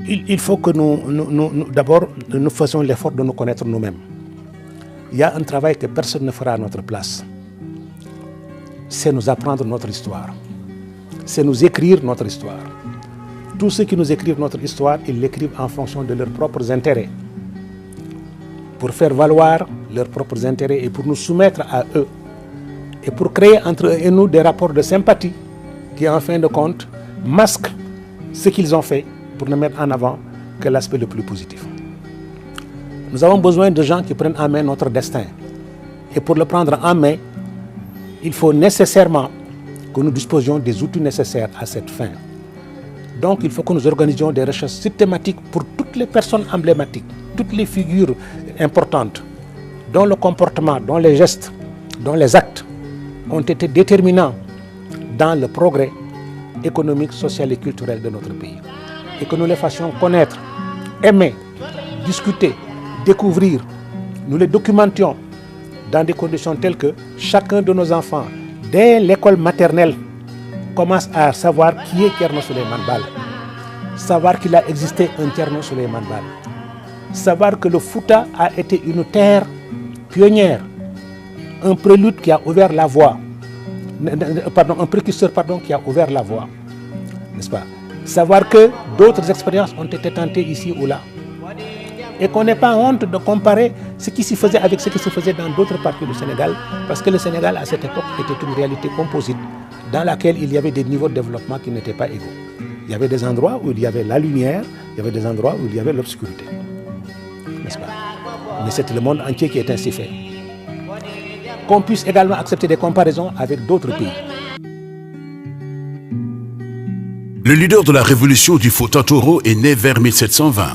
Il faut que d'abord, nous fassions l'effort de nous connaître nous-mêmes. Il y a un travail que personne ne fera à notre place. C'est nous apprendre notre histoire. C'est nous écrire notre histoire. Tous ceux qui nous écrivent notre histoire, ils l'écrivent en fonction de leurs propres intérêts. Pour faire valoir leurs propres intérêts et pour nous soumettre à eux. Et pour créer entre eux et nous des rapports de sympathie qui, en fin de compte, masquent ce qu'ils ont fait pour ne mettre en avant que l'aspect le plus positif. Nous avons besoin de gens qui prennent en main notre destin. Et pour le prendre en main, il faut nécessairement que nous disposions des outils nécessaires à cette fin. Donc il faut que nous organisions des recherches systématiques pour toutes les personnes emblématiques, toutes les figures importantes, dont le comportement, dont les gestes, dont les actes ont été déterminants dans le progrès économique, social et culturel de notre pays. Et que nous les fassions connaître, aimer, discuter, découvrir, nous les documentions dans des conditions telles que chacun de nos enfants, dès l'école maternelle, commence à savoir qui est Thierno Souleymane Baal, savoir qu'il a existé un Thierno Souleymane Baal, savoir que le Fouta a été une terre pionnière, un prélude qui a ouvert la voie, un précurseur qui a ouvert la voie, n'est-ce pas? Savoir que d'autres expériences ont été tentées ici ou là, et qu'on n'ait pas honte de comparer ce qui s'y faisait avec ce qui se faisait dans d'autres parties du Sénégal, parce que le Sénégal à cette époque était une réalité composite dans laquelle il y avait des niveaux de développement qui n'étaient pas égaux. Il y avait des endroits où il y avait la lumière, il y avait des endroits où il y avait l'obscurité, n'est-ce pas? Mais c'est le monde entier qui est ainsi fait. Qu'on puisse également accepter des comparaisons avec d'autres pays. Le leader de la révolution du Fouta-Toro est né vers 1720.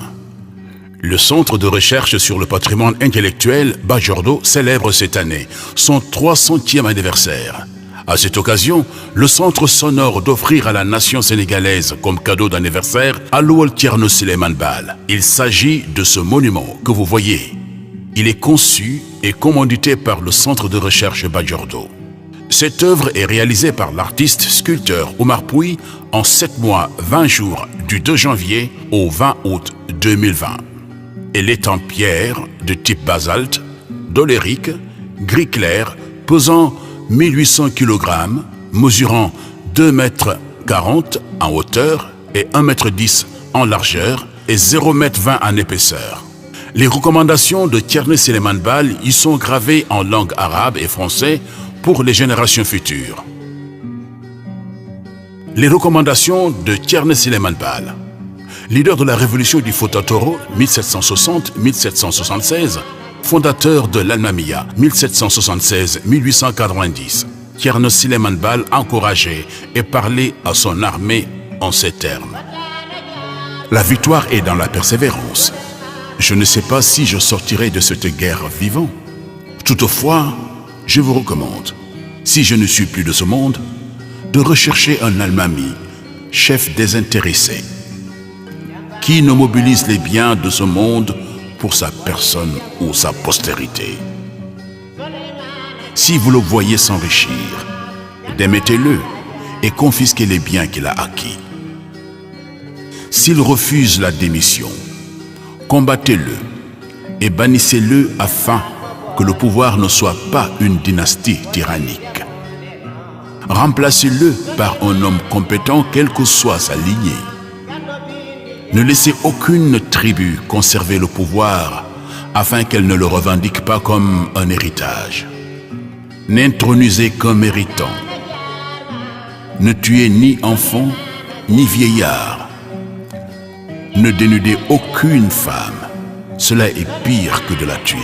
Le Centre de recherche sur le patrimoine intellectuel Bajordo célèbre cette année son 300e anniversaire. À cette occasion, le Centre s'honore d'offrir à la nation sénégalaise comme cadeau d'anniversaire Aloual Thierno Souleymane Baal. Il s'agit de ce monument que vous voyez. Il est conçu et commandité par le Centre de recherche Bajordo. Cette œuvre est réalisée par l'artiste sculpteur Omar Pouy en 7 mois 20 jours du 2 janvier au 20 août 2020. Elle est en pierre de type basalte, dolérique, gris clair, pesant 1800 kg, mesurant 2,40 m en hauteur et 1,10 m en largeur et 0,20 m en épaisseur. Les recommandations de Thierno Souleymane Baal y sont gravées en langue arabe et français pour les générations futures. Les recommandations de Thierno Souleymane Baal. Leader de la révolution du Fouta-Toro 1760-1776, fondateur de l'Almamia 1776-1890, Thierno Souleymane Baal encourageait et parlait à son armée en ces termes. La victoire est dans la persévérance. Je ne sais pas si je sortirai de cette guerre vivant. Toutefois, je vous recommande, si je ne suis plus de ce monde, de rechercher un Almami, chef désintéressé, qui ne mobilise les biens de ce monde pour sa personne ou sa postérité. Si vous le voyez s'enrichir, démettez-le et confisquez les biens qu'il a acquis. S'il refuse la démission, combattez-le et bannissez-le afin que le pouvoir ne soit pas une dynastie tyrannique. Remplacez-le par un homme compétent, quelle que soit sa lignée. Ne laissez aucune tribu conserver le pouvoir afin qu'elle ne le revendique pas comme un héritage. N'intronisez qu'un méritant. Ne tuez ni enfant ni vieillard. Ne dénudez aucune femme. Cela est pire que de la tuer.